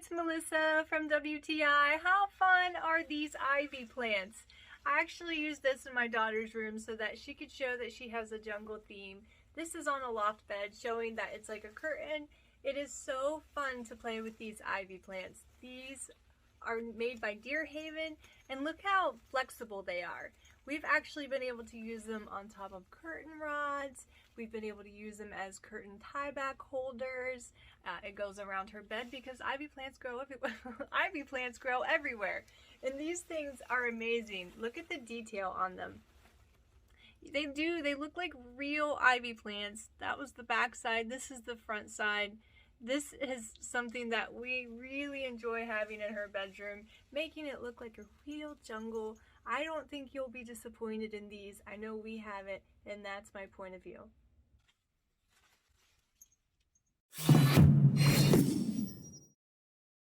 it's Melissa from WTI. How fun are these ivy plants? I actually used this in my daughter's room so that she could show that she has a jungle theme. This is on a loft bed, showing that it's like a curtain. It is so fun to play with these ivy plants. These are made by DearHaven, and look how flexible they are. We've actually been able to use them on top of curtain rods. We've been able to use them as curtain tie-back holders. It goes around her bed because ivy plants grow everywhere. Ivy plants grow everywhere. And these things are amazing. Look at the detail on them. They look like real ivy plants. That was the back side. This is the front side. This is something that we really enjoy having in her bedroom, making it look like a real jungle. I don't think you'll be disappointed in these. I know we haven't, and that's my point of view.